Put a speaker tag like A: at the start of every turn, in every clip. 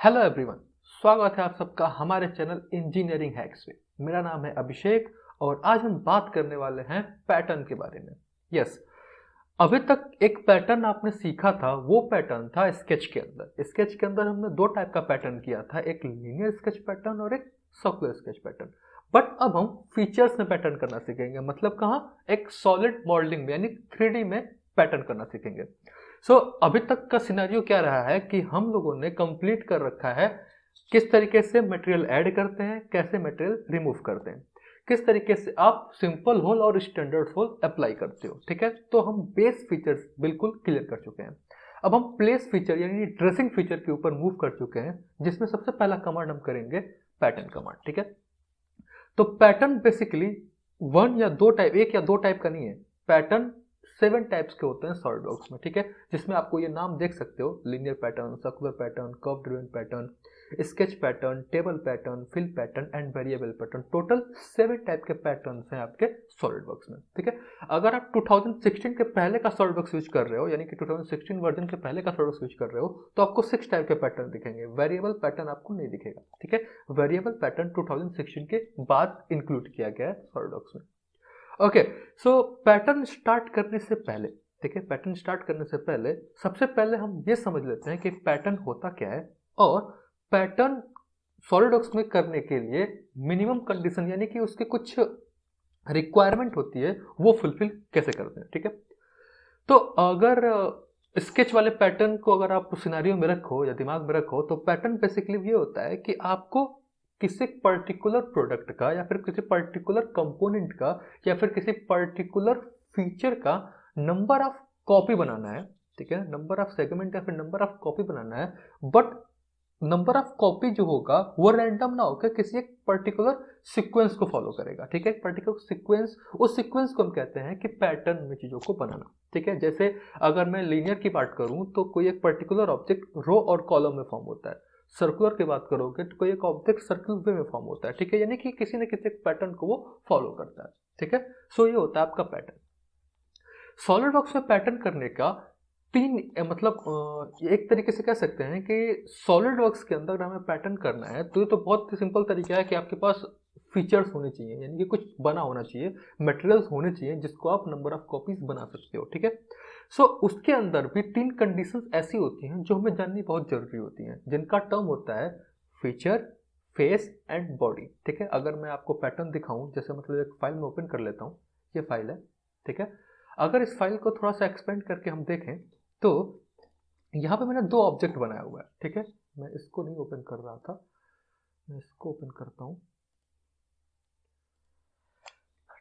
A: Hello everyone, स्वागत है आप सबका हमारे चैनल इंजीनियरिंग हैक्स में। मेरा नाम है अभिषेक और आज हम बात करने वाले हैं पैटर्न के बारे में। यस, अभी तक एक पैटर्न आपने सीखा था, वो पैटर्न था स्केच के अंदर। स्केच के अंदर हमने दो टाइप का पैटर्न किया था, एक लीनियर स्केच पैटर्न और एक सर्कुलर स्केच पैटर्न। बट अब हम फीचर्स में पैटर्न करना सीखेंगे, मतलब कहाँ, एक सॉलिड मॉडलिंग में यानी 3D में पैटर्न करना सीखेंगे। अभी तक का सिनेरियो क्या रहा है कि हम लोगों ने कंप्लीट कर रखा है किस तरीके से मटेरियल ऐड करते हैं, कैसे मटेरियल रिमूव करते हैं, किस तरीके से आप सिंपल होल और स्टैंडर्ड होल अप्लाई करते हो। ठीक है, तो हम बेस फीचर्स बिल्कुल क्लियर कर चुके हैं। अब हम प्लेस फीचर यानी ड्रेसिंग फीचर के ऊपर मूव कर चुके हैं, जिसमें सबसे पहला कमांड हम करेंगे पैटर्न कमांड। ठीक है, तो पैटर्न बेसिकली वन या दो टाइप, एक या दो टाइप का नहीं है। पैटर्न 7 टाइप्स के होते हैं सॉलिडवर्क्स में। ठीक है, जिसमें आपको ये नाम देख सकते हो, linear pattern, circular pattern, curve driven pattern, sketch pattern, table pattern, fill pattern and variable pattern. Total 7 type के पैटर्न्स हैं आपके सॉलिडवर्क्स में। ठीक है, अगर आप 2016 के पहले का सॉलिडवर्क्स यूज कर रहे हो, यानी कि 2016 वर्जन के पहले का सॉलिडवर्क्स यूज कर रहे हो, तो आपको 6 टाइप के पैटर्न दिखेंगे। वेरिएबल पैटर्न आपको नहीं दिखेगा। ठीक है, वेरिएबल पैटर्न 2016 के बाद इंक्लूड किया गया है सॉलिडवर्क्स में। ओके, सो पैटर्न स्टार्ट करने से पहले, ठीक है, पैटर्न स्टार्ट करने से पहले सबसे पहले हम ये समझ लेते हैं कि पैटर्न होता क्या है और पैटर्न सॉलिडवर्क्स में करने के लिए मिनिमम कंडीशन यानी कि उसके कुछ रिक्वायरमेंट होती है, वो फुलफिल कैसे करते हैं। ठीक है, तो अगर स्केच वाले पैटर्न को अगर आप सिनेरियो में रखो या दिमाग में रखो, तो पैटर्न बेसिकली ये होता है कि आपको किसी पर्टिकुलर प्रोडक्ट का या फिर किसी पर्टिकुलर कंपोनेंट का या फिर किसी पर्टिकुलर फीचर का नंबर ऑफ कॉपी बनाना है। ठीक है, नंबर ऑफ सेगमेंट या फिर नंबर ऑफ कॉपी बनाना है, बट नंबर ऑफ कॉपी जो होगा वो रैंडम ना होकर किसी एक पर्टिकुलर सीक्वेंस को फॉलो करेगा। ठीक है, एक पर्टिकुलर सीक्वेंस, उस सीक्वेंस को हम कहते हैं कि पैटर्न में चीजों को बनाना। ठीक है, जैसे अगर मैं लीनियर की बात करूं तो कोई एक पर्टिकुलर ऑब्जेक्ट रो और कॉलम में फॉर्म होता है। सर्कुलर की बात करोगे तो कोई एक ऑब्जेक्ट सर्कल वे में फॉर्म होता है। ठीक है, यानी कि किसी न किसी पैटर्न को वो फॉलो करता है। ठीक है, सो ये होता है आपका पैटर्न। सॉलिडवर्क्स में पैटर्न करने का तीन मतलब एक तरीके से कह सकते हैं कि सॉलिडवर्क्स के अंदर हमें पैटर्न करना है तो ये तो बहुत सिंपल तरीका है कि आपके पास फीचर्स होने चाहिए, यानी कि कुछ बना होना चाहिए, मटेरियल्स होने चाहिए जिसको आप नंबर ऑफ कॉपीज बना सकते हो। ठीक है, उसके अंदर भी 3 कंडीशंस ऐसी होती हैं जो हमें जाननी बहुत जरूरी होती हैं, जिनका टर्म होता है फीचर, फेस एंड बॉडी। ठीक है, अगर मैं आपको पैटर्न दिखाऊं, जैसे मतलब एक फाइल में ओपन कर लेता हूं, ये फाइल है। ठीक है, अगर इस फाइल को थोड़ा सा एक्सपेंड करके हम देखें तो यहाँ पे मैंने 2 ऑब्जेक्ट बनाया हुआ है। ठीक है, मैं इसको नहीं ओपन कर रहा था, मैं इसको ओपन करता हूं।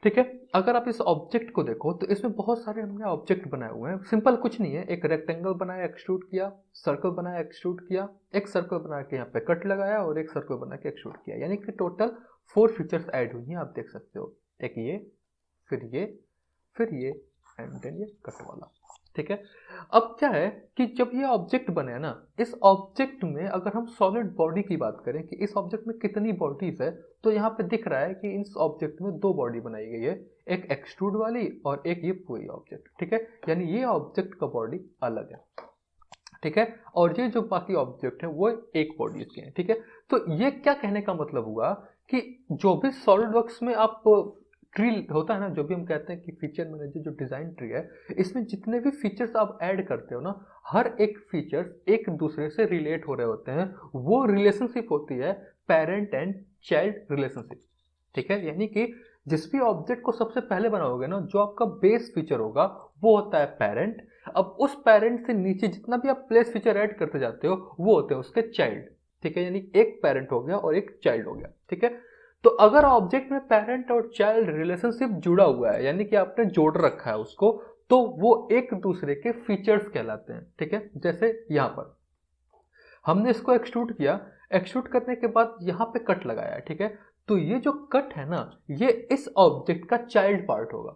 A: ठीक है, अगर आप इस ऑब्जेक्ट को देखो तो इसमें बहुत सारे हमने ऑब्जेक्ट बनाए हुए हैं। सिंपल कुछ नहीं है, एक रेक्टेंगल बनाया, एक्सट्रूड किया, सर्कल बनाया, एक्सट्रूड किया, एक सर्कल बना के यहाँ पे कट लगाया और एक सर्कल बना के एक्सट्रूड किया, यानी कि टोटल 4 फीचर्स ऐड हुई हैं। आप देख सकते हो, एक ये, फिर ये एंड देन ये कट वाला। ठीक है, अब क्या है कि जब ये ऑब्जेक्ट बने ना, इस ऑब्जेक्ट में अगर हम सॉलिड बॉडी की बात करें कि इस ऑब्जेक्ट में कितनी बॉडीज है, तो यहाँ पे दिख रहा है कि इस ऑब्जेक्ट में 2 बॉडी बनाई गई है, एक एक्सट्रूड वाली और एक ये पूरी ऑब्जेक्ट। ठीक है, यानी ये ऑब्जेक्ट का बॉडी अलग है। ठीक है, और ये जो बाकी ऑब्जेक्ट है वो एक बॉडी इसके हैं। ठीक है, तो ये क्या कहने का मतलब हुआ कि जो भी सॉलिडवर्क्स में आप ट्री होता है ना, जो भी हम कहते हैं कि फीचर मैनेजर जो डिजाइन ट्री है, इसमें जितने भी फीचर्स आप ऐड करते हो ना, हर एक फीचर एक दूसरे से रिलेट हो रहे होते हैं। वो रिलेशनशिप होती है पेरेंट एंड चाइल्ड रिलेशनशिप। ठीक है, यानी कि जिस भी ऑब्जेक्ट को सबसे पहले बनाओगे ना, जो आपका बेस फीचर होगा वो होता है पेरेंट। अब उस पेरेंट से नीचे जितना भी आप प्लेस फीचर ऐड करते जाते हो वो होते हैं उसके चाइल्ड। ठीक है, यानी एक पेरेंट हो गया और एक चाइल्ड हो गया। ठीक है, तो अगर ऑब्जेक्ट में पेरेंट और चाइल्ड रिलेशनशिप जुड़ा हुआ है, यानी कि आपने जोड़ रखा है उसको, तो वो एक दूसरे के फीचर्स कहलाते हैं। ठीक है, जैसे यहां पर हमने इसको एक्सट्रूड किया, एक्सट्रूड करने के बाद यहां पे कट लगाया। ठीक है, तो ये जो कट है ना, ये इस ऑब्जेक्ट का चाइल्ड पार्ट होगा।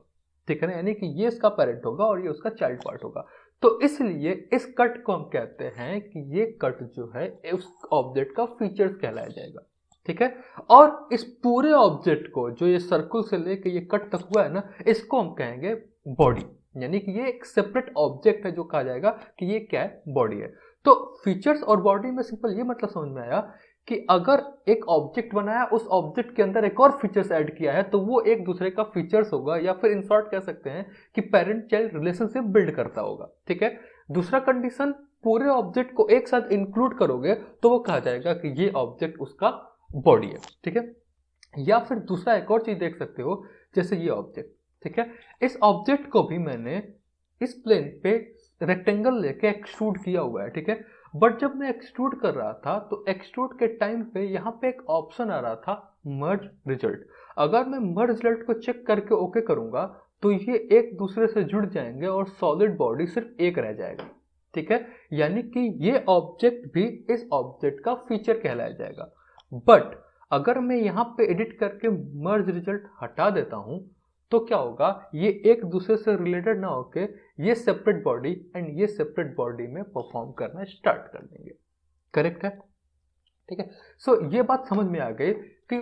A: ठीक है ना, यानी कि ये इसका पेरेंट होगा और ये उसका चाइल्ड पार्ट होगा। तो इसलिए इस कट को हम कहते हैं कि ये कट जो है उस ऑब्जेक्ट का फीचर्स कहलाया जाएगा। ठीक है, और इस पूरे ऑब्जेक्ट को, जो ये सर्कल से लेके ये कट तक हुआ है ना, इसको हम कहेंगे बॉडी, यानी कि ये एक सेपरेट ऑब्जेक्ट है जो कहा जाएगा कि ये क्या है, बॉडी है। तो फीचर्स और बॉडी में सिंपल ये मतलब समझ में आया कि अगर एक ऑब्जेक्ट बनाया, उस ऑब्जेक्ट के अंदर एक और फीचर्स ऐड किया है, तो वो एक दूसरे का फीचर्स होगा, या फिर इन शॉर्ट कह सकते हैं कि पेरेंट चाइल्ड रिलेशनशिप बिल्ड करता होगा। ठीक है। दूसरा कंडीशन, पूरे ऑब्जेक्ट को एक साथ इंक्लूड करोगे तो वो कहा जाएगा कि ये ऑब्जेक्ट उसका बॉडी है। ठीक है। या फिर दूसरा एक और चीज देख सकते हो, जैसे ये ऑब्जेक्ट, ठीक है, इस ऑब्जेक्ट को भी मैंने इस प्लेन पे रेक्टेंगल लेके एक्सट्रूड किया हुआ है। ठीक है। बट जब मैं एक्सट्रूड कर रहा था तो एक्सट्रूड के टाइम पे यहाँ पे एक ऑप्शन आ रहा था मर्ज रिजल्ट। अगर मैं मर्ज रिजल्ट को चेक करके ओके करूंगा तो ये एक दूसरे से जुड़ जाएंगे और सॉलिड बॉडी सिर्फ एक रह जाएगा। ठीक है। यानी कि ये ऑब्जेक्ट भी इस ऑब्जेक्ट का फीचर कहलाया जाएगा। बट अगर मैं यहाँ पे एडिट करके मर्ज रिजल्ट हटा देता हूं तो क्या होगा, ये एक दूसरे से रिलेटेड ना होके ये सेपरेट बॉडी एंड ये सेपरेट बॉडी में परफॉर्म करना स्टार्ट कर देंगे। करेक्ट है। ठीक है। सो ये बात समझ में आ गई कि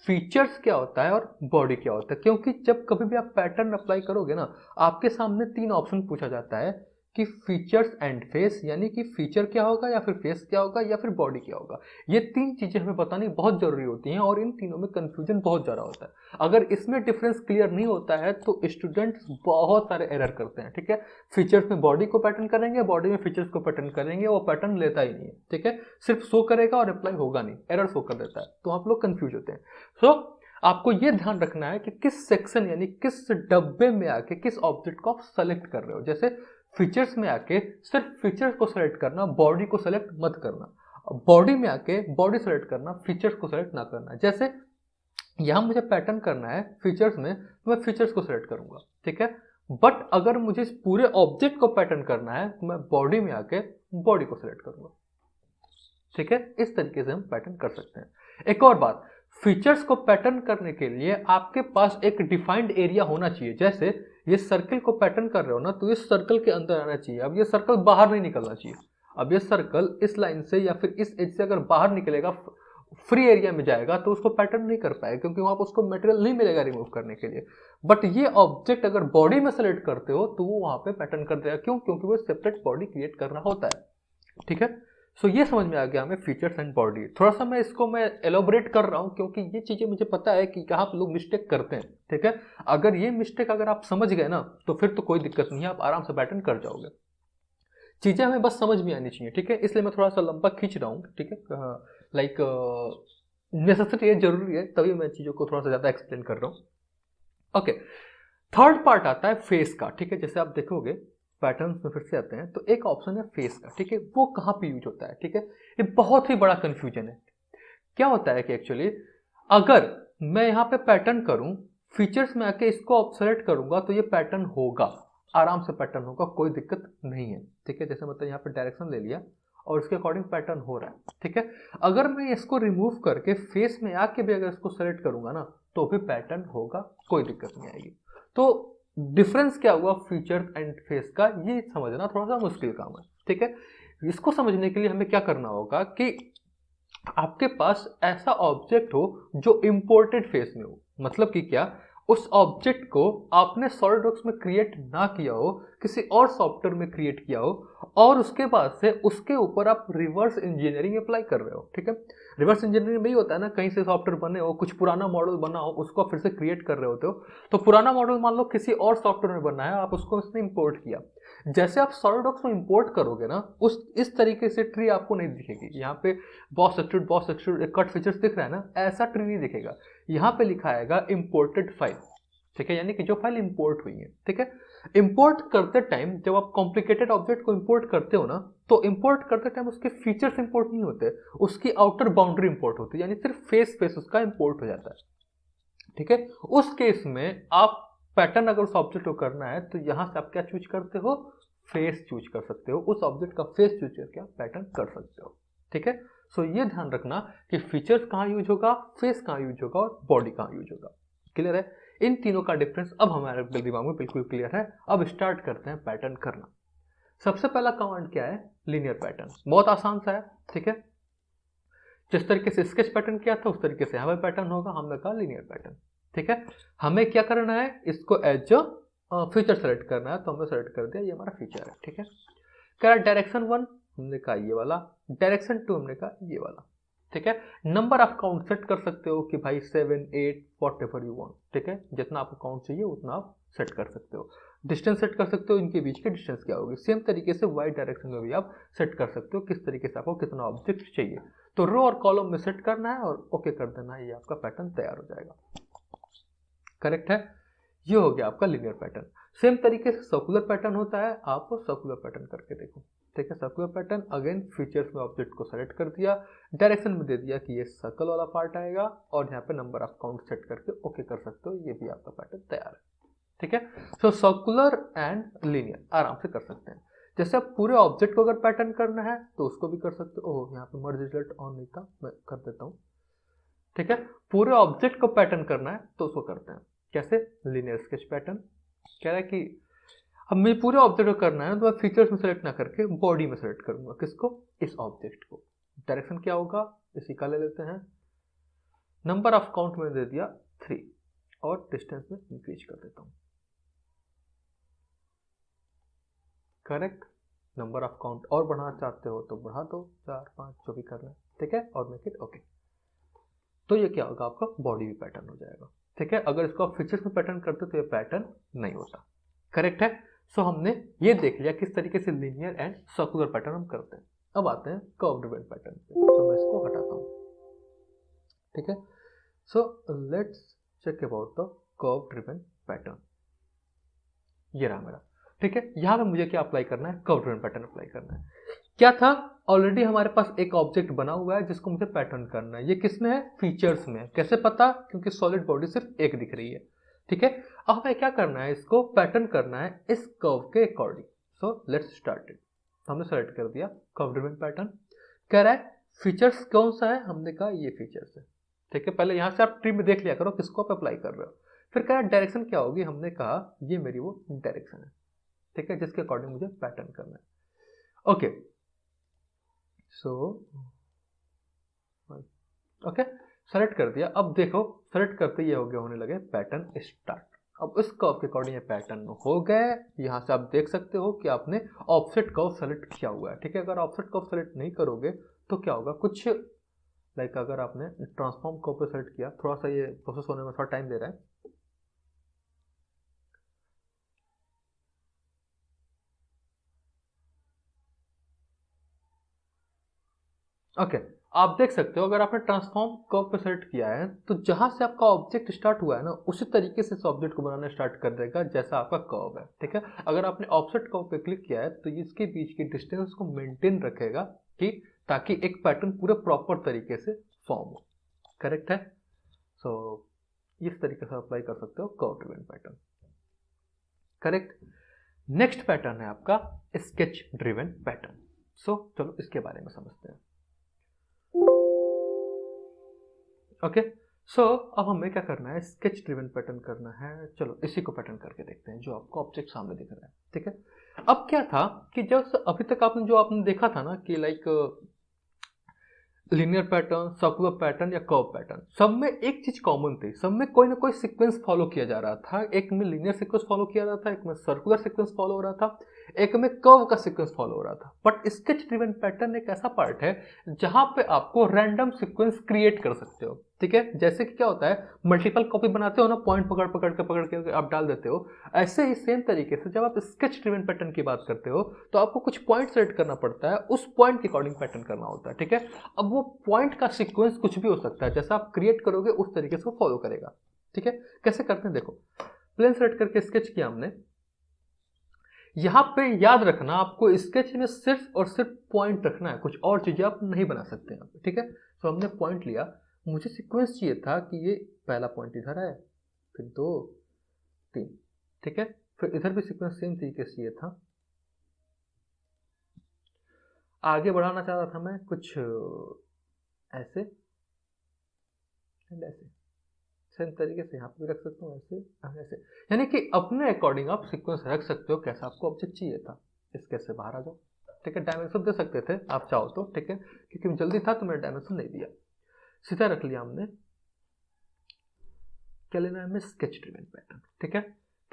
A: फीचर्स क्या होता है और बॉडी क्या होता है, क्योंकि जब कभी भी आप पैटर्न अप्लाई करोगे ना, आपके सामने 3 ऑप्शन पूछा जाता है कि फीचर्स एंड फेस, यानी कि फीचर क्या होगा या फिर फेस क्या होगा या फिर बॉडी क्या होगा। ये 3 चीजें हमें बतानी बहुत जरूरी होती हैं और इन तीनों में कंफ्यूजन बहुत ज्यादा होता है। अगर इसमें डिफरेंस क्लियर नहीं होता है तो स्टूडेंट्स बहुत सारे एरर करते हैं। ठीक है। फीचर्स में बॉडी को पैटर्न करेंगे, बॉडी में फीचर्स को पैटर्न करेंगे, वो पैटर्न लेता ही नहीं है। ठीक है। सिर्फ शो करेगा और अप्लाई होगा नहीं, एरर शो कर देता है, तो आप लोग कंफ्यूज होते हैं। सो आपको ये ध्यान रखना है कि किस सेक्शन यानी किस डब्बे में आके किस ऑब्जेक्ट को आप सेलेक्ट कर रहे हो। जैसे फीचर्स में आके सिर्फ फीचर्स को सेलेक्ट करना, बॉडी को सेलेक्ट मत करना। बॉडी में आके बॉडी सेलेक्ट करना, फीचर्स को सेलेक्ट ना करना। जैसे यहां मुझे पैटर्न करना है फीचर्स में, तो मैं फीचर्स को सेलेक्ट करूंगा। ठीक है। बट अगर मुझे इस पूरे ऑब्जेक्ट को पैटर्न करना है तो मैं बॉडी में आके बॉडी को सेलेक्ट करूंगा। ठीक है। इस तरीके से हम पैटर्न कर सकते हैं। एक और बात, फीचर्स को पैटर्न करने के लिए आपके पास एक डिफाइंड एरिया होना चाहिए। जैसे ये सर्कल को पैटर्न कर रहे हो ना, तो ये सर्कल के अंदर आना चाहिए। अब ये सर्कल बाहर नहीं निकलना चाहिए। अब ये सर्कल इस लाइन से या फिर इस एज से अगर बाहर निकलेगा, फ्री एरिया में जाएगा, तो उसको पैटर्न नहीं कर पाएगा, क्योंकि वहां पर उसको मटेरियल नहीं मिलेगा रिमूव करने के लिए। बट ये ऑब्जेक्ट अगर बॉडी में सेलेक्ट करते हो तो वो वहां पे पैटर्न कर देगा। क्यों? क्योंकि वो सेपरेट बॉडी क्रिएट कर रहा होता है। ठीक है। सो ये समझ में आ गया हमें फीचर्स एंड बॉडी। थोड़ा सा मैं इसको एलोबरेट कर रहा हूं क्योंकि ये चीजें मुझे पता है कि कहाँ लोग मिस्टेक करते हैं। ठीक है। अगर ये मिस्टेक अगर आप समझ गए ना तो फिर तो कोई दिक्कत नहीं है, आप आराम से पैटर्न कर जाओगे। चीजें हमें बस समझ में आनी चाहिए। ठीक है। इसलिए मैं थोड़ा सा लंबा खींच रहा हूँ। ठीक है। लाइक नेसेसरी है, जरूरी है, तभी मैं चीजों को थोड़ा सा ज्यादा एक्सप्लेन कर रहा हूँ। ओके। थर्ड पार्ट आता है फेस का। ठीक है। जैसे आप देखोगे पैटर्न्स में फिर से आते हैं तो एक ऑप्शन है फेस का। ठीक है। वो कहाँ पे यूज होता है? ठीक है। ये बहुत ही बड़ा कंफ्यूजन है। क्या होता है कि एक्चुअली अगर मैं यहाँ पे पैटर्न करूं, फीचर्स में आके इसको सेलेक्ट करूंगा तो ये पैटर्न होगा, आराम से पैटर्न होगा, कोई दिक्कत नहीं है। ठीक है। जैसे मतलब यहाँ पे डायरेक्शन ले लिया और उसके अकॉर्डिंग पैटर्न हो रहा है। ठीक है। अगर मैं इसको रिमूव करके फेस में आके भी अगर इसको सेलेक्ट करूंगा ना तो भी पैटर्न होगा, कोई दिक्कत नहीं आएगी। तो डिफरेंस क्या हुआ फीचर एंड फेस का, ये समझना थोड़ा सा मुश्किल काम है। ठीक है। इसको समझने के लिए हमें क्या करना होगा कि आपके पास ऐसा ऑब्जेक्ट हो जो इंपोर्टेड फेस में हो। मतलब कि क्या, उस ऑब्जेक्ट को आपने सॉलिडवर्क्स में क्रिएट ना किया हो, किसी और सॉफ्टवेयर में क्रिएट किया हो, और उसके बाद से उसके ऊपर आप रिवर्स इंजीनियरिंग अप्लाई कर रहे हो। ठीक है। रिवर्स इंजीनियरिंग में ही होता है ना, कहीं से सॉफ्टवेयर बने हो, कुछ पुराना मॉडल बना हो, उसको फिर से क्रिएट कर रहे होते हो। तो पुराना मॉडल मान लो किसी और सॉफ्टवेयर में बना है, आप उसको इसने इंपोर्ट किया। जैसे आप सॉलिडवर्क्स में इंपोर्ट करोगे ना, इस तरीके से ट्री आपको नहीं दिखेगी। यहाँ पे बॉस एक्सट्रूड कट फीचर्स दिख रहा है ना, ऐसा ट्री नहीं दिखेगा। यहाँ पे लिखा आएगा इंपोर्टेड फाइल। ठीक है। यानी कि जो फाइल इंपोर्ट हुई है। ठीक है। इंपोर्ट करते टाइम जब आप कॉम्प्लिकेटेड ऑब्जेक्ट को इंपोर्ट करते हो ना, तो इंपोर्ट करते टाइम उसके फीचर्स इंपोर्ट नहीं होते, उसकी आउटर बाउंड्री इंपोर्ट होती है, यानी सिर्फ फेस उसका इंपोर्ट हो जाता है। ठीक है। उस केस में आप पैटर्न अगर उस ऑब्जेक्ट को करना है तो यहां से आप क्या चूज करते हो, फेस चूज कर सकते हो। उस ऑब्जेक्ट का फेस चूज करके आप पैटर्न कर सकते हो। ठीक है। सो ये ध्यान रखना कि फीचर्स कहाँ यूज होगा, फेस कहाँ यूज होगा और बॉडी कहाँ यूज होगा। क्लियर है? इन तीनों का डिफरेंस अब हमारे दिमाग में बिल्कुल क्लियर है। अब स्टार्ट करते हैं पैटर्न करना। सबसे पहला कमांड क्या है? Linear pattern. बहुत आसान सा है। ठीक है। जिस तरीके से स्केच पैटर्न किया था उस तरीके से हमें पैटर्न होगा, हमने कहा लीनियर पैटर्न। ठीक है। हमें क्या करना है, इसको एज फीचर सेलेक्ट करना है, तो हमने सेलेक्ट कर दिया, ये हमारा फीचर है। ठीक है। क्या डायरेक्शन 1 हमने कहा ये वाला, डायरेक्शन 2 हमने कहा ये वाला, ठीक है। नंबर ऑफ काउंट सेट कर सकते हो कि भाई 7 8 वॉट एवर यू वांट, ठीक है, जितना आपको काउंट चाहिए उतना आप सेट कर सकते हो। डिस्टेंस सेट कर सकते हो, इनके बीच की डिस्टेंस क्या होगी। सेम तरीके से वाई डायरेक्शन में भी आप सेट कर सकते हो किस तरीके से आपको कितना ऑब्जेक्ट चाहिए। तो रो और कॉलम में सेट करना है और ओके कर देना है, ये आपका पैटर्न तैयार हो जाएगा। करेक्ट है, ये हो गया आपका लीनियर पैटर्न। सेम तरीके से सर्कुलर पैटर्न होता है, आप सर्कुलर पैटर्न करके देखो, ठीक है। सर्कुलर पैटर्न अगेन फीचर्स में ऑब्जेक्ट को सेलेक्ट कर दिया, डायरेक्शन में दे दिया कि ये सर्कल वाला पार्ट आएगा और यहाँ पे नंबर ऑफ काउंट सेट करके ओके कर सकते हो, ये भी आपका पैटर्न तैयार है, ठीक है। सो सर्कुलर एंड लीनियर आराम से कर सकते हैं। जैसे आप पूरे ऑब्जेक्ट को अगर पैटर्न करना है तो उसको भी कर सकते हो। ओह, यहाँ पे मर्ज रिजल्ट ऑन नहीं था, मैं कर देता हूँ, ठीक है। पूरे ऑब्जेक्ट को पैटर्न करना है तो उसको करते हैं कैसे, लीनियर स्केच पैटर्न। कह रहा है कि अब मैं पूरे ऑब्जेक्ट को करना है तो मैं फीचर्स में सेलेक्ट ना करके बॉडी में सेलेक्ट करूंगा, किसको, इस ऑब्जेक्ट को। डायरेक्शन क्या होगा, इसी का ले लेते हैं, नंबर ऑफ काउंट में दे दिया 3 और डिस्टेंस में इंक्रीज कर देता हूं। करेक्ट, नंबर ऑफ काउंट और बढ़ाना चाहते हो तो बढ़ा दो, 4 5 जो भी करना है, ठीक है, और मेक इट ओके। तो ये क्या होगा, आपका बॉडी भी पैटर्न हो जाएगा, ठीक है। अगर इसको आप फीचर्स में पैटर्न करते तो ये पैटर्न नहीं होता। करेक्ट है। सो हमने ये देख लिया किस तरीके से लीनियर एंड सर्कुलर पैटर्न हम करते हैं। अब आते हैं कर्व ड्रिवन पैटर्न पे। तो मैं इसको हटाता हूं, ठीक है। So let's check about the curve driven pattern. ये रहा मेरा, ठीक है। यहां पे मुझे क्या अप्लाई करना है, कर्व ड्रिवन पैटर्न अप्लाई करना है। क्या था, ऑलरेडी हमारे पास एक ऑब्जेक्ट बना हुआ है जिसको मुझे पैटर्न करना है। ये किसमें है, फीचर्स में। कैसे पता, क्योंकि सॉलिड बॉडी सिर्फ एक दिख रही है, ठीक है। अब हमें क्या करना है, इसको पैटर्न करना है इस कर्व के according. So let's start it. हमने सेलेक्ट कर दिया कर्व ड्रिवन पैटर्न। कह रहा है फीचर्स कौन सा है, हमने कहा ये फीचर्स है, ठीक है। पहले यहां से आप ट्री में देख लिया करो किसको आप अप्लाई कर रहे हो। फिर कह रहा है डायरेक्शन क्या होगी, हमने कहा ये मेरी वो डायरेक्शन है, ठीक है, जिसके अकॉर्डिंग मुझे पैटर्न करना है। ओके, सो ओके, सेलेक्ट कर दिया। अब देखो सेलेक्ट करते ये हो गया, होने लगे पैटर्न स्टार्ट। अब इस कर्व के अकॉर्डिंग ये पैटर्न हो गए। यहाँ से आप देख सकते हो कि आपने ऑफसेट कर्व सेलेक्ट किया हुआ है, ठीक है। अगर ऑफसेट कर्व सेलेक्ट नहीं करोगे तो क्या होगा, कुछ लाइक अगर आपने ट्रांसफॉर्म कर्व पे सेलेक्ट किया, थोड़ा सा ये प्रोसेस होने में थोड़ा टाइम ले रहा है। ओके, आप देख सकते हो अगर आपने ट्रांसफॉर्म कर्व पे सेलेक्ट किया है तो जहां से आपका ऑब्जेक्ट स्टार्ट हुआ है ना, उसी तरीके से इस ऑब्जेक्ट को बनाना स्टार्ट कर देगा जैसा आपका कर्व है, ठीक है। अगर आपने ऑफसेट कर्व पे क्लिक किया है तो इसके बीच की डिस्टेंस को मेंटेन रखेगा कि ताकि एक पैटर्न पूरे प्रॉपर तरीके से फॉर्म हो। करेक्ट है। सो इस तरीके से अप्लाई कर सकते हो curve driven pattern. Correct. Next pattern है आपका स्केच ड्रिवन पैटर्न। सो चलो इसके बारे में समझते हैं। ओके, सो अब हमें क्या करना है, स्केच ड्रिवन पैटर्न करना है। चलो इसी को पैटर्न करके देखते हैं, जो आपको ऑब्जेक्ट सामने दिख रहा है, ठीक है। अब क्या था कि जब अभी तक आपने देखा था ना कि like linear pattern, circular pattern या कर्व पैटर्न, सब में एक चीज कॉमन थी, सब में कोई ना कोई सीक्वेंस फॉलो किया जा रहा था। एक में लीनियर सीक्वेंस फॉलो किया रहा था, एक में सर्कुलर सीक्वेंस फॉलो हो रहा था, एक में कर्व का सीक्वेंस फॉलो हो रहा था। बट स्केच ड्रिवन पैटर्न एक ऐसा पार्ट है जहां पे आपको रैंडम सीक्वेंस क्रिएट कर सकते हो, ठीक है। जैसे कि क्या होता है, मल्टीपल कॉपी बनाते हो ना, पॉइंट पकड़ के आप डाल देते हो। ऐसे ही सेम तरीके से जब आप स्केच ड्रिवन पैटर्न की बात करते हो तो आपको कुछ पॉइंट सेलेक्ट करना पड़ता है, उस पॉइंट के अकॉर्डिंग पैटर्न करना होता है, ठीक है। अब वो पॉइंट का सीक्वेंस कुछ भी हो सकता है, जैसा आप क्रिएट करोगे उस तरीके से वो फॉलो करेगा, ठीक है। कैसे करते हैं देखो, प्लेन सेलेक्ट करके स्केच किया हमने। यहां पे याद रखना आपको स्केच में सिर्फ और सिर्फ पॉइंट रखना है, कुछ और चीजें आप नहीं बना सकते यहाँ पे, ठीक है। तो हमने पॉइंट लिया, मुझे सीक्वेंस चाहिए था कि ये पहला पॉइंट इधर है, फिर 2 3, ठीक है। फिर इधर भी सीक्वेंस सेम तरीके से चाहिए था। आगे बढ़ाना चाह रहा था मैं कुछ ऐसे एंड ऐसे, सेम तरीके से यहाँ पे भी रख सकता हूँ, ऐसे ऐसे, यानी कि अपने अकॉर्डिंग आप सीक्वेंस रख सकते हो कैसा आपको ऑब्जेक्ट चाहिए था। इसके से बाहर आ जाओ, ठीक है। डायमेंशन दे सकते थे आप चाहो तो, ठीक है, क्योंकि जल्दी था तो मैंने डायमेंशन नहीं दिया, सीधा रख लिया हमने। क्या लेना है हमें, स्केच ड्रिवन पैटर्न, ठीक है।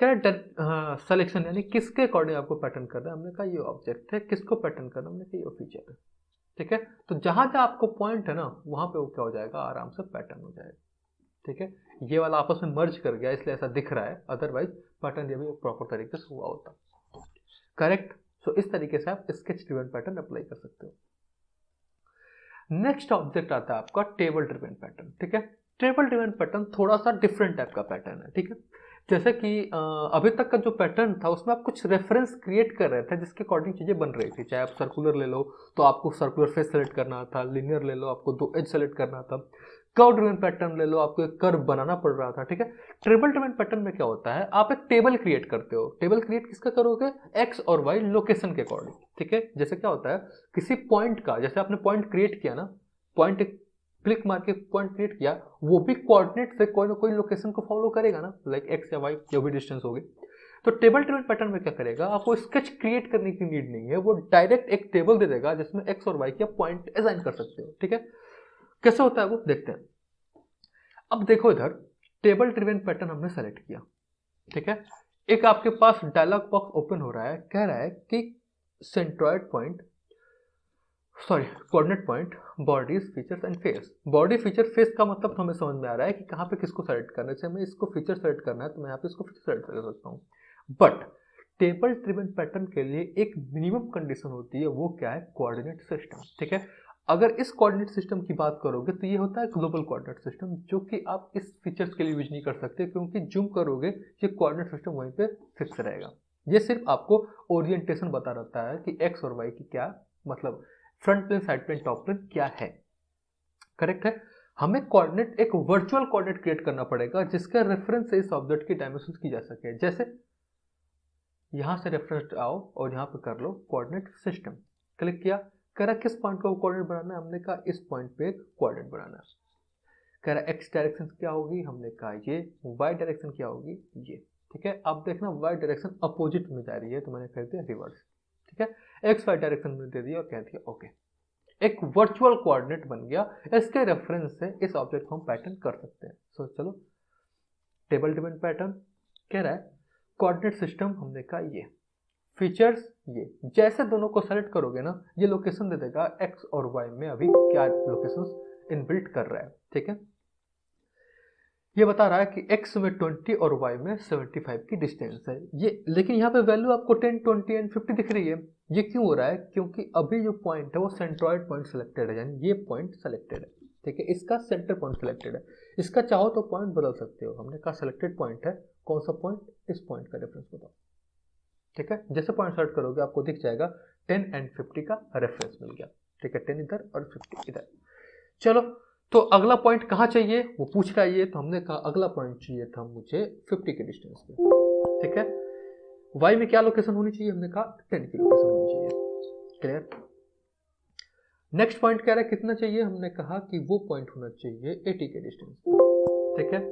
A: क्या सिलेक्शन यानी किसके अकॉर्डिंग आपको पैटर्न करना है, हमने कहा ये ऑब्जेक्ट है, किसको पैटर्न करना है, हमने कहा ये फीचर है। ठीक है, तो जहां जहां आपको पॉइंट है ना वहां पे वो क्या हो जाएगा, आराम से पैटर्न हो जाएगा। ठीक है, ये वाला आपस में मर्ज कर गया इसलिए ऐसा दिख रहा है, अदरवाइज पैटर्न ये भी प्रॉपर तरीके से हुआ होता। करेक्ट। सो इस तरीके से आप स्केच ड्रिवन पैटर्न अप्लाई कर सकते हो। नेक्स्ट ऑब्जेक्ट आता है आपका टेबल ड्रिवन पैटर्न। ठीक है, टेबल ड्रिवन पैटर्न थोड़ा सा डिफरेंट टाइप का पैटर्न है। ठीक है, जैसे कि अभी तक का जो पैटर्न था उसमें आप कुछ रेफरेंस क्रिएट कर रहे थे जिसके अकॉर्डिंग चीजें बन रही थी। चाहे आप सर्कुलर ले लो तो आपको सर्कुलर फेस सेलेक्ट करना था, लिनियर ले लो आपको 2 एज सेलेक्ट करना था, कर्व ड्रिवन पैटर्न ले लो आपको एक कर्व बनाना पड़ रहा था। ठीक है, टेबल ड्रिवन पैटर्न में क्या होता है, आप एक टेबल क्रिएट करते हो। टेबल क्रिएट किसका करोगे, एक्स और वाई लोकेशन के अकॉर्डिंग। ठीक है, जैसे क्या होता है किसी पॉइंट का, जैसे आपने पॉइंट क्रिएट किया ना, पॉइंट क्लिक मार के पॉइंट क्रिएट किया, वो भी कोऑर्डिनेट से कोई ना कोई लोकेशन को फॉलो करेगा ना, लाइक एक्स या वाई जो भी डिस्टेंस होगी। तो टेबल ड्रिवन पैटर्न में क्या करेगा, आपको स्केच क्रिएट करने की नीड नहीं है, वो डायरेक्ट एक टेबल दे देगा जिसमें एक्स और वाई के पॉइंट असाइन कर सकते हो। ठीक है, कैसे होता है वो देखते हैं। अब देखो इधर टेबल ड्रिवन पैटर्न हमने सेलेक्ट किया। ठीक है, एक आपके पास डायलॉग बॉक्स ओपन हो रहा है, कह रहा है कि centroid point, sorry coordinate point, bodies features and face. Body feature face का मतलब तो हमें समझ में आ रहा है कि कहाँ पे किसको सेलेक्ट करना है। जैसे हमें इसको फीचर सेलेक्ट करना है तो मैं यहाँ पे इसको फीचर सेलेक्ट कर सकता हूँ। बट टेबल ड्रिवन पैटर्न के लिए एक मिनिमम कंडीशन होती है, वो क्या है, कोऑर्डिनेट सिस्टम। ठीक है, अगर इस कोऑर्डिनेट सिस्टम की बात करोगे तो ये होता है ग्लोबल कोऑर्डिनेट सिस्टम, जो कि आप इस फीचर्स के लिए यूज नहीं कर सकते क्योंकि जूम करोगे ये कोऑर्डिनेट सिस्टम वहीं पे फिक्स रहेगा। ये सिर्फ आपको ओरिएंटेशन बता रहता है कि एक्स और वाई की क्या मतलब front plane, side plane, top plane क्या है। करेक्ट है, हमें कोऑर्डिनेट एक वर्चुअल कोऑर्डिनेट क्रिएट करना पड़ेगा जिसका रेफरेंस से इस ऑब्जेक्ट की डायमेंशन की जा सके। जैसे यहां से रेफरेंस आओ और यहां पे कर लो कोऑर्डिनेट सिस्टम, क्लिक किया, कह रहा किस पॉइंट को कोऑर्डिनेट बनाना है, हमने कहा इस पॉइंट पे कोऑर्डिनेट बनाना है। कह रहा एक्स डायरेक्शन क्या होगी, हमने कहा ये, वाई डायरेक्शन क्या होगी ये। ठीक है, अब देखना वाई डायरेक्शन अपोजिट में जा रही है तो मैंने कह दिया रिवर्स। ठीक है, एक्स वाई डायरेक्शन में दे दिया और कह दिया ओके, एक वर्चुअल कोऑर्डिनेट बन गया। इसके रेफरेंस से इस ऑब्जेक्ट को हम पैटर्न कर सकते हैं। सो चलो टेबल ड्रिवन पैटर्न कह रहा है कोऑर्डिनेट सिस्टम, हमने कहा ये फीचर्स, ये जैसे दोनों को सेलेक्ट करोगे ना ये लोकेशन दे देगा एक्स और वाई में अभी क्या लोकेशंस इनबिल्ट कर रहा है। ठीक है, ये बता रहा है कि x में 20 और y में 75 की डिस्टेंस है ये, लेकिन यहाँ पे वैल्यू आपको 10, 20 एंड 50 दिख रही है। ये क्यों हो रहा है, क्योंकि अभी जो पॉइंट है वो सेंट्रॉइड पॉइंट सेलेक्टेड है, यानी ये पॉइंट सेलेक्टेड है। ठीक है, इसका सेंटर पॉइंट सेलेक्टेड है, इसका चाहो तो पॉइंट बदल सकते हो। हमने कहा सेलेक्टेड पॉइंट है, कौन सा पॉइंट, इस पॉइंट का रेफरेंस बताओ। ठीक है, जैसे पॉइंट सेलेक्ट करोगे आपको दिख जाएगा 10 एंड 50 का रेफरेंस मिल गया। ठीक है, 10 इधर और 50 इधर। चलो तो अगला पॉइंट कहाँ चाहिए वो पूछ रहा है ये, तो हमने कहा अगला पॉइंट चाहिए था मुझे 50 के डिस्टेंस पे। ठीक है, y में क्या लोकेशन होनी चाहिए, हमने कहा 10 की लोकेशन होनी चाहिए। क्लियर। नेक्स्ट पॉइंट कह रहा है कितना चाहिए, हमने कहा कि वो पॉइंट होना चाहिए 80 के डिस्टेंस पे। ठीक है,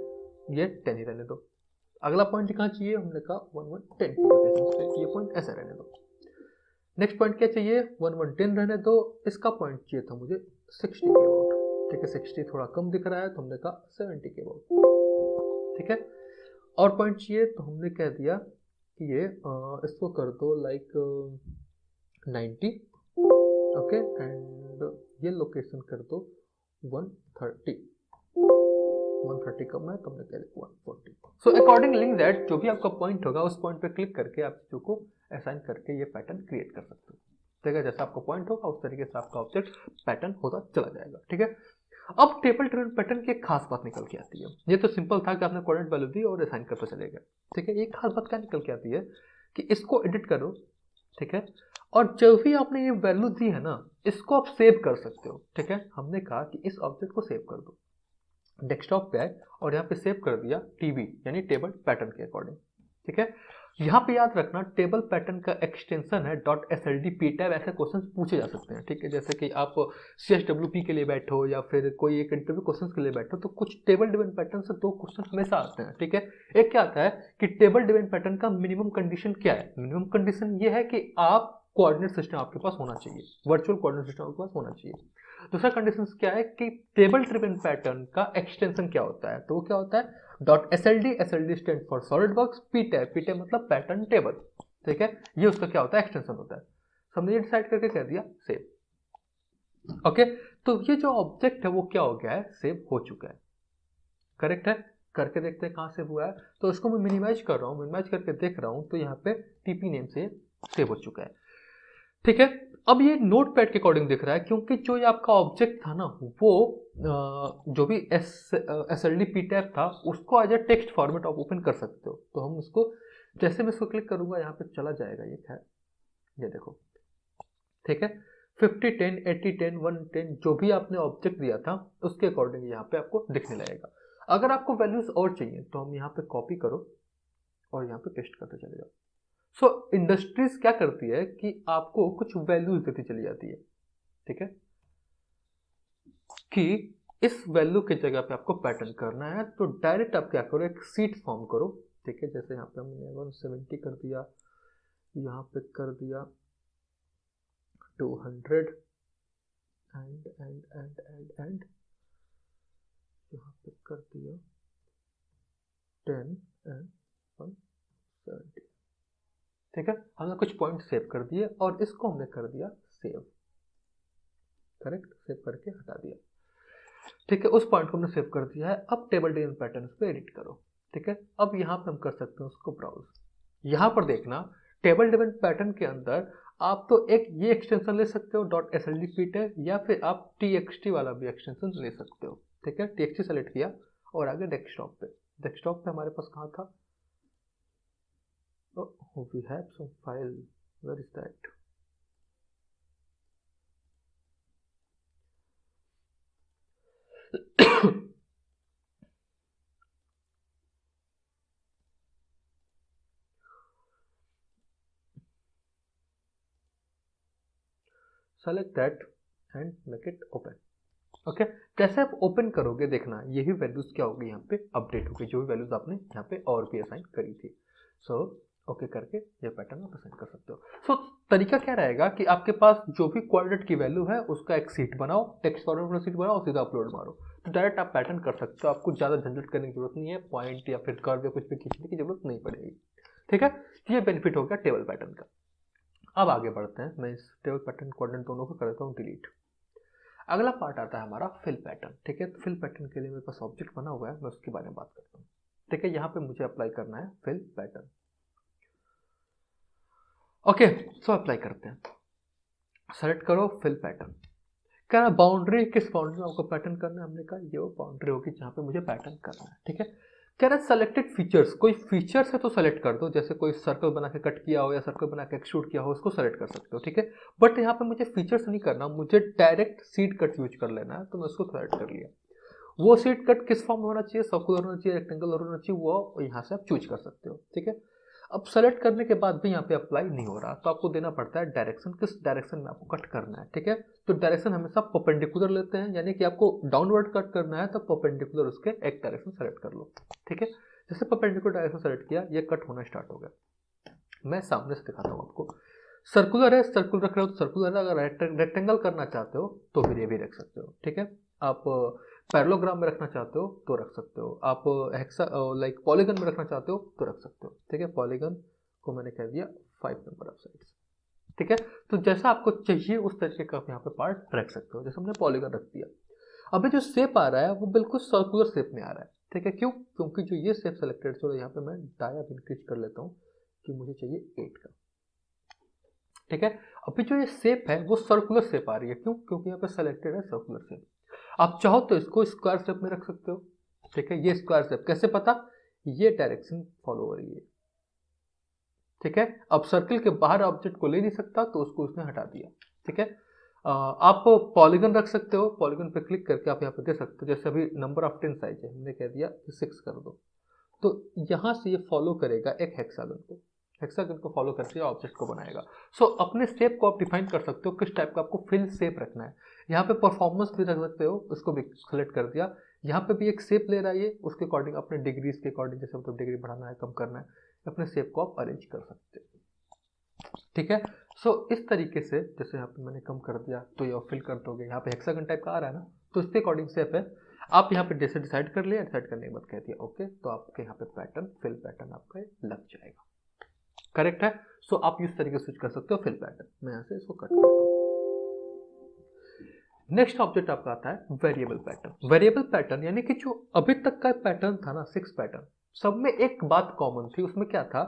A: ये 10 ही रहने दो। अगला पॉइंट कहाँ चाहिए, हमने कहा 1110 की लोकेशन पे, ये पॉइंट ऐसा रहने दो। नेक्स्ट पॉइंट क्या चाहिए, 1110 रहने दो। इसका पॉइंट चाहिए था मुझे 60 के अबाउट। ठीक है, 60 थोड़ा कम दिख रहा है तो हमने कहा 70 के अबाउट। ठीक है, और पॉइंट चाहिए तो हमने कह दिया कि ये इसको कर दो लाइक 90। ओके, एंड ये लोकेशन कर दो 130 कम है तो हमने कह दिया 140। सो अकॉर्डिंगली दैट जो भी आपका पॉइंट होगा उस पॉइंट पे क्लिक करके आप चीजों को असाइन करके ये पैटर्न क्रिएट कर सकते हो। ठीक है, जैसा आपका पॉइंट होगा उस तरीके से आपका ऑब्जेक्ट पैटर्न होता चला जाएगा। ठीक है, अब टेबल ड्रिवन पैटर्न की एक खास बात निकल के आती है। ये तो सिंपल था कि आपने कोऑर्डिनेट वैल्यू दी और असाइन करते चले गए। ठीक है, एक खास बात क्या निकल के आती है कि इसको एडिट करो। ठीक है, और जब भी आपने ये वैल्यू दी है ना इसको आप सेव कर सकते हो। ठीक है, हमने कहा कि इस ऑब्जेक्ट को सेव कर दो, डेस्कटॉप पे आए और यहाँ पे सेव कर दिया टीबी यानी टेबल पैटर्न के अकॉर्डिंग। ठीक है, यहाँ पे याद रखना टेबल पैटर्न का एक्सटेंशन है .sld p टैब, ऐसे क्वेश्चन पूछे जा सकते हैं। ठीक है, जैसे कि आप CSWP के लिए बैठो या फिर कोई एक इंटरव्यू क्वेश्चन के लिए बैठो तो कुछ टेबल ड्रिवन पैटर्न से 2 क्वेश्चन हमेशा आते हैं। ठीक है, एक क्या आता है कि टेबल ड्रिवन पैटर्न का मिनिमम कंडीशन क्या है। मिनिमम कंडीशन ये है कि आप कोऑर्डिनेट सिस्टम आपके पास होना चाहिए, वर्चुअल कोऑर्डिनेट सिस्टम आपके पास होना चाहिए। दूसरा कंडीशन क्या है कि टेबल ड्रिवन पैटर्न का एक्सटेंशन क्या होता है, तो वो क्या होता है dot SLD, SLD stands for solid works, ptab, ptab मतलब पैटर्न टेबल, ठीक है, ये उसका क्या होता है एक्सटेंशन होता है। हमने डिसाइड करके कह दिया सेव। ओके, तो ये जो ऑब्जेक्ट है वो क्या हो गया है, सेव हो चुका है, करेक्ट है। करके देखते हैं कहाँ सेव हुआ है, तो इसको मैं मिनिमाइज कर रहा हूँ, मिनिमाइज करके देख रहा हूँ तो यहाँ पे TP नेम से सेव हो चुका है, ठीक है। अब ये नोट पैड के अकॉर्डिंग दिख रहा है क्योंकि जो ये आपका ऑब्जेक्ट था ना वो जो भी SLD पीटैब था उसको एज ए टेक्स्ट फॉर्मेट आप ओपन कर सकते हो। तो हम उसको जैसे मैं इसको क्लिक करूंगा यहाँ पे चला जाएगा ये, खैर ये देखो, ठीक है, 50 10 80 10 110 जो भी आपने ऑब्जेक्ट दिया था उसके अकॉर्डिंग यहाँ पे आपको दिखने लगेगा। अगर आपको वैल्यूज और चाहिए तो हम यहाँ पे कॉपी करो और यहाँ पे पेस्ट करते चले जाओ। सो इंडस्ट्रीज क्या करती है कि आपको कुछ वैल्यूज देती चली जाती है, ठीक है, कि इस वैल्यू की जगह पे आपको पैटर्न करना है तो डायरेक्ट आप क्या करो एक सीट फॉर्म करो, ठीक है। जैसे यहाँ पे हमने 170 कर दिया, यहाँ पे कर दिया 200 एंड यहाँ पे कर दिया 10 एंड 170, ठीक है। हमने कुछ पॉइंट सेव कर दिए और इसको हमने कर दिया सेव, करेक्ट, सेव करके हटा दिया, ठीक है। उस पॉइंट को हमने सेव कर दिया है। अब टेबल ड्रिवन पैटर्न पे एडिट करो, ठीक है। अब यहाँ पे हम कर सकते हैं उसको ब्राउज। यहाँ पर देखना टेबल ड्रिवन पैटर्न के अंदर आप तो एक ये एक्सटेंशन ले सकते हो डॉट SLD पीटैब, या फिर आप TXT वाला भी एक्सटेंशन ले सकते हो, ठीक है। TXT सेलेक्ट किया और आगे डेस्कटॉप पे, डेस्कटॉप पे हमारे पास कहाँ था, oh we have some file, where is that, select that and make it open, okay. कैसे आप ओपन करोगे देखना, यही वैल्यूज क्या होगी यहाँ पे अपडेट होगी, जो भी वैल्यूज आपने यहाँ पे और भी असाइन करी थी। सो ओके करके ये पैटर्न आप असाइन कर सकते हो। सो तरीका क्या रहेगा कि आपके पास जो भी कोऑर्डिनेट की वैल्यू है उसका एक सीट बनाओ, टेक्स्ट फॉर्मेट सीट बनाओ, सीधा अपलोड मारो, तो डायरेक्ट आप पैटर्न कर सकते हो। आपको ज़्यादा झंझट करने की जरूरत नहीं है, पॉइंट या फिर कर्व या कुछ भी खींचने की जरूरत नहीं पड़ेगी, ठीक है। ये बेनिफिट हो गया टेबल पैटर्न का। अब आगे बढ़ते हैं, मैं इस टेबल पैटर्न कोऑर्डिनेट दोनों को कर देता हूँ डिलीट। अगला पार्ट आता है हमारा फिल पैटर्न, ठीक है। तो फिल पैटर्न के लिए मेरे पास ऑब्जेक्ट बना हुआ है, मैं उसके बारे में बात करता हूँ, ठीक है। यहाँ पे मुझे अप्लाई करना है fill pattern, okay. So apply करते हैं, सेलेक्ट करो फिल पैटर्न। कह रहा बाउंड्री, किस बाउंड्री में आपको पैटर्न करना है, हमने कहा ये वो बाउंड्री होगी जहाँ पे मुझे पैटर्न करना है, ठीक है। कह रहा है सेलेक्टेड फीचर्स, कोई फीचर्स है तो सेलेक्ट कर दो, जैसे कोई सर्कल बना के कट किया हो या सर्कल बना के एक्सट्रूड किया हो उसको सेलेक्ट कर सकते हो, ठीक है। बट यहाँ पे मुझे फीचर्स नहीं करना, मुझे डायरेक्ट सीड कट यूज कर लेना है, तो मैं उसको सेलेक्ट कर लिया। वो सीड कट किस फॉर्म में होना चाहिए, सर्कुलर होना चाहिए, रेक्टेंगल होना चाहिए, वो यहाँ से आप चूज कर सकते हो, ठीक है। अब सेलेक्ट करने के बाद भी यहाँ पे अप्लाई नहीं हो रहा, तो आपको देना पड़ता है डायरेक्शन, किस डायरेक्शन में आपको कट करना है, ठीक है। तो डायरेक्शन हमेशा परपेंडिकुलर लेते हैं, यानी कि आपको डाउनवर्ड कट करना है तो परपेंडिकुलर उसके एक डायरेक्शन सेलेक्ट कर लो, ठीक है। जैसे परपेंडिकुलर डायरेक्शन सेलेक्ट किया, ये कट होना स्टार्ट हो गया। मैं सामने से दिखाता हूँ आपको। सर्कुलर है, सर्कुलर रख रहे हो तो सर्कुलर है, अगर रेक्टेंगल करना चाहते हो तो फिर ये भी रख सकते हो, ठीक है। आप पैरेललोग्राम में रखना चाहते हो तो रख सकते हो, आप हेक्सा लाइक पॉलीगन में रखना चाहते हो तो रख सकते हो, ठीक है। पॉलीगन को मैंने कह दिया 5 नंबर ऑफ साइड्स, ठीक है। तो जैसा आपको चाहिए उस तरीके का आप यहाँ पे पार्ट रख सकते हो, जैसे हमने पॉलीगन रख दिया। अभी जो शेप आ रहा है वो बिल्कुल सर्कुलर शेप में आ रहा है, ठीक है। क्यों, क्योंकि जो ये शेप सेलेक्टेड, चलो यहाँ पे मैं डाया इंक्रीज कर लेता हूँ कि मुझे चाहिए 8 का, ठीक है। अभी जो ये शेप है वो सर्कुलर शेप आ रही है, क्यों, क्योंकि यहाँ पे सेलेक्टेड है सर्कुलर शेप। आप चाहो तो इसको स्क्वायर शेप में रख सकते हो, ठीक है। ये स्क्वायर शेप कैसे पता, ये डायरेक्शन फॉलो हो रही है, ठीक है। अब सर्कल के बाहर ऑब्जेक्ट को ले नहीं सकता तो उसको उसने हटा दिया, ठीक है। आप पॉलीगन रख सकते हो, पॉलीगन पे क्लिक करके आप यहाँ पे दे सकते हो, जैसे अभी नंबर ऑफ 10 साइज है, हमने कह दिया 6 कर दो, तो यहाँ से ये फॉलो करेगा एक हेक्सागन को, हेक्सागन को फॉलो करके ऑब्जेक्ट को बनाएगा। सो अपने शेप को आप डिफाइन कर सकते हो किस टाइप का आपको फिल शेप रखना है। यहाँ पे परफॉर्मेंस भी रख सकते हो, उसको भी सेलेक्ट कर दिया। यहाँ पे भी एक शेप ले रहा है ये, उसके अकॉर्डिंग अपने डिग्रीज के अकॉर्डिंग, जैसे मतलब डिग्री बढ़ाना है कम करना है, अपने शेप को आप अरेंज कर सकते हो, ठीक है। सो इस तरीके से जैसे यहाँ पे मैंने कम कर दिया तो ये फिल कर दोगे, यहाँ पे हेक्सागन टाइप का आ रहा है ना, तो इसके अकॉर्डिंग से है आप यहाँ पे जैसे डिसाइड कर लिया, डिसाइड करने के बाद कह दिया ओके, तो आपके यहाँ पे पैटर्न फिल पैटर्न आपका लग जाएगा। करेक्ट है। सो आप इस तरीके से स्विच कर सकते हो फिल पैटर्न। मैं यहाँ से इसको कट करता हूँ। नेक्स्ट ऑब्जेक्ट आपका आता है वेरिएबल पैटर्न। वेरिएबल पैटर्न यानी कि जो अभी तक का पैटर्न था ना 6 पैटर्न, सब में एक बात कॉमन थी। उसमें क्या था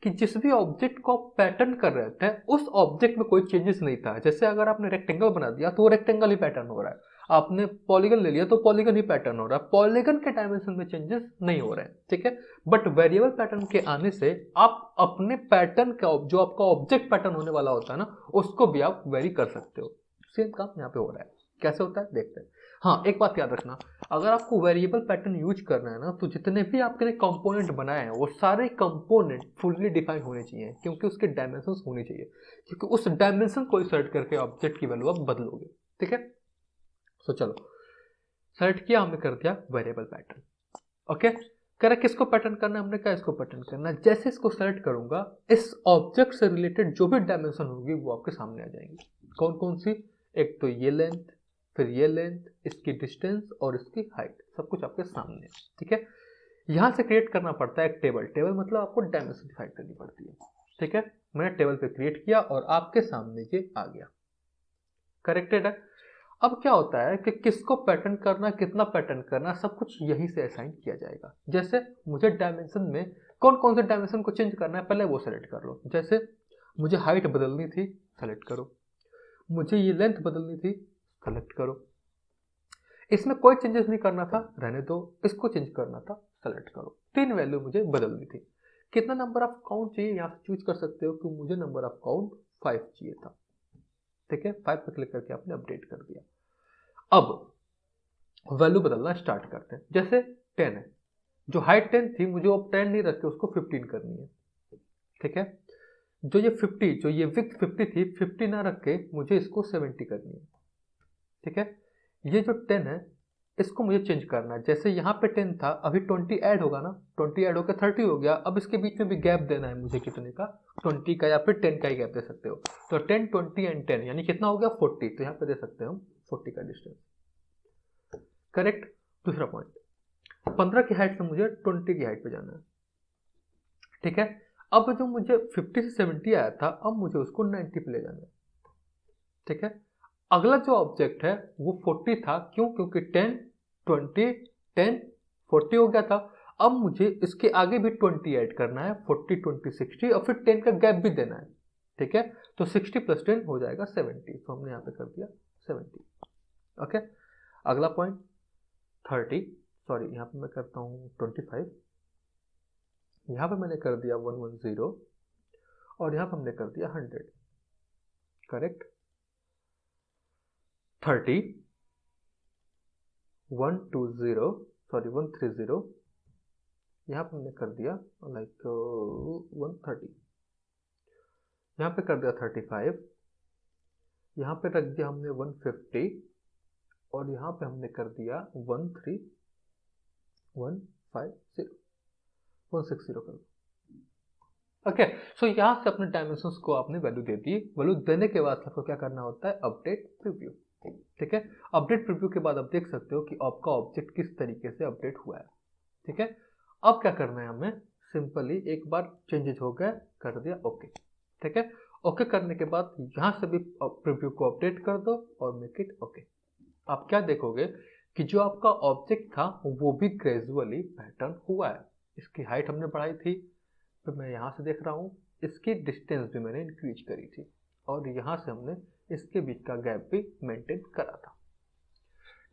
A: कि जिस भी ऑब्जेक्ट को आप पैटर्न कर रहे थे उस ऑब्जेक्ट में कोई चेंजेस नहीं था। जैसे अगर आपने रेक्टेंगल बना दिया तो वो रेक्टेंगल ही पैटर्न हो रहा है, आपने पॉलीगन ले लिया तो पॉलीगन ही पैटर्न हो रहा है, पॉलीगन के डायमेंशन में चेंजेस नहीं हो रहे हैं, ठीक है। बट वेरिएबल पैटर्न के आने से आप अपने पैटर्न का जो आपका ऑब्जेक्ट पैटर्न होने वाला होता है ना, उसको भी आप वेरी कर सकते हो। सेम काम यहाँ पे हो रहा है। कैसे होता है देखते हैं। हाँ, एक बात याद रखना, अगर आपको वेरिएबल पैटर्न यूज करना है ना, तो जितने भी आपके लिए कंपोनेंट बनाए हैं वो सारे कंपोनेंट फुल्ली डिफाइन होने चाहिए, क्योंकि उसके डायमेंशंस होने चाहिए, क्योंकि उस डायमेंशन को सेट करके ऑब्जेक्ट की वैल्यू आप बदलोगे, ठीक है। सो चलो, सेलेक्ट किया हमने, कर दिया वेरिएबल पैटर्न। ओके, कह किसको पैटर्न करना है, हमने कहा इसको पैटर्न करना है। जैसे इसको सेलेक्ट करूंगा, इस ऑब्जेक्ट से रिलेटेड जो भी डायमेंशन होगी वो आपके सामने आ जाएंगी। कौन कौन सी? एक तो ये लेंथ, फिर ये लेंथ, इसकी डिस्टेंस और इसकी हाइट, सब कुछ आपके सामने है, ठीक है। यहां से क्रिएट करना पड़ता है एक टेबल। टेबल मतलब आपको डायमेंशन डिफाइन करनी पड़ती है, ठीक है। मैंने टेबल पे क्रिएट किया और आपके सामने ये आ गया। करेक्टेड है। अब क्या होता है कि किसको पैटर्न करना, कितना पैटर्न करना, सब कुछ यहीं से असाइन किया जाएगा। जैसे मुझे डायमेंशन में कौन कौन से डायमेंशन को चेंज करना है, पहले वो सेलेक्ट कर लो। जैसे मुझे हाइट बदलनी थी, सेलेक्ट करो। मुझे ये लेंथ बदलनी थी, सेलेक्ट करो। इसमें कोई चेंजेस नहीं करना था, रहने दो। इसको चेंज करना था, सेलेक्ट करो। 3 वैल्यू मुझे बदलनी थी। कितना नंबर ऑफ काउंट चाहिए यहाँ से चूज कर सकते हो कि मुझे नंबर ऑफ काउंट 5 चाहिए था, ठीक है। 5 पर क्लिक करके आपने अपडेट कर दिया। अब वैल्यू बदलना स्टार्ट करते हैं। जैसे 10 है, जो हाइट 10 थी मुझे अब 10 नहीं रख के उसको 15 करनी है, ठीक है। जो ये 50, जो ये विड्थ 50 थी, 50 ना रख के मुझे इसको 70 करनी है, ठीक है। ये जो 10 है इसको मुझे चेंज करना है। जैसे यहाँ पे 10 था, अभी 20 ऐड होगा ना, 20 ऐड होकर 30 हो गया। अब इसके बीच में भी गैप देना है मुझे, कितने का? 20 का या फिर 10 का ही गैप दे सकते हो। तो 10, 20 एंड 10 यानी कितना हो गया? 40। तो यहाँ पे दे सकते हो 40 का डिस्टेंस, करेक्ट। दूसरा पॉइंट, 15 की हाइट से मुझे 20 की हाइट पे जाना है, ठीक है। अब जो मुझे 50 से 70 आया था, अब मुझे उसको 90 पे ले जाना है, ठीक है। अगला जो ऑब्जेक्ट है वो 40 था, क्यों? क्योंकि 10, 20, 10, 40 हो गया था। अब मुझे इसके आगे भी 20 ऐड करना है, 40, 20, 60 और फिर 10 का गैप भी देना है, ठीक है। तो 60 प्लस 10 हो जाएगा 70। तो हमने यहाँ पे कर दिया 70, ओके। अगला पॉइंट 30, सॉरी यहाँ पे मैं करता हूँ 25। यहाँ पे मैंने कर दिया 110 और यहाँ पे हमने कर दिया 100, करेक्ट। 30, 130, यहाँ पे हमने कर दिया लाइक 130, यहाँ पे कर दिया 35, यहाँ पे रख दिया हमने 150 और यहाँ पे हमने कर दिया 13150, 160 कर दो, ओके। सो यहाँ से अपने डायमेंशंस को आपने वैल्यू दे दी। वैल्यू देने के बाद आपको क्या करना होता है? अपडेट प्रीव्यू, ठीक है। अपडेट प्रीव्यू के बाद आप देख सकते हो कि आपका ऑब्जेक्ट किस तरीके से अपडेट हुआ है, ठीक है। अब क्या करना है हमें? सिंपली एक बार चेंजेस हो गए, कर दिया ओके, ठीक है। ओके करने के बाद यहाँ से भी प्रीव्यू को अपडेट कर दो और मेक इट ओके। आप क्या देखोगे कि जो आपका ऑब्जेक्ट था वो भी ग्रेजुअली पैटर्न हुआ है। इसकी हाइट हमने बढ़ाई थी, तो मैं यहाँ से देख रहा हूँ इसकी डिस्टेंस भी मैंने इंक्रीज करी थी और यहाँ से हमने इसके बीच का गैप भी मेंटेन करा था,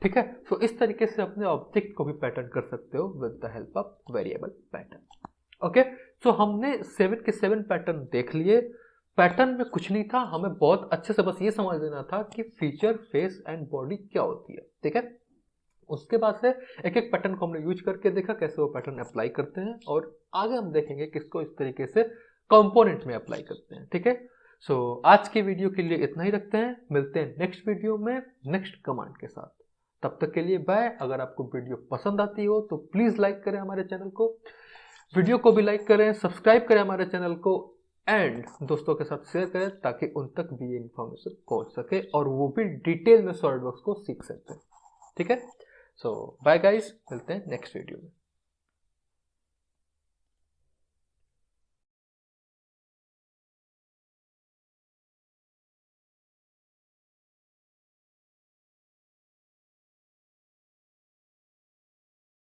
A: ठीक है। तो इस तरीके से अपने ऑब्जेक्ट को भी पैटर्न कर सकते हो with the help of variable pattern, okay. So हमने 7 के 7 पैटर्न देख लिए। पैटर्न में कुछ नहीं था, हमें बहुत अच्छे से बस ये समझ लेना था कि फीचर, फेस एंड बॉडी क्या होती है, ठीक है। उसके बाद से एक एक पैटर्न को हमने यूज करके देखा कैसे वो पैटर्न अप्लाई करते हैं और आगे हम देखेंगे किसको इस तरीके से कंपोनेंट में अप्लाई करते हैं, ठीक है। सो आज की वीडियो के लिए इतना ही रखते हैं। मिलते हैं नेक्स्ट वीडियो में नेक्स्ट कमांड के साथ। तब तक के लिए बाय। अगर आपको वीडियो पसंद आती हो तो प्लीज लाइक करें हमारे चैनल को, वीडियो को भी लाइक करें, सब्सक्राइब करें हमारे चैनल को एंड दोस्तों के साथ शेयर करें ताकि उन तक भी ये इन्फॉर्मेशन पहुंच सके और वो भी डिटेल में सॉलिडवर्क्स को सीख सकते हैं। ठीक है, सो बाय गाइस, मिलते हैं नेक्स्ट वीडियो में।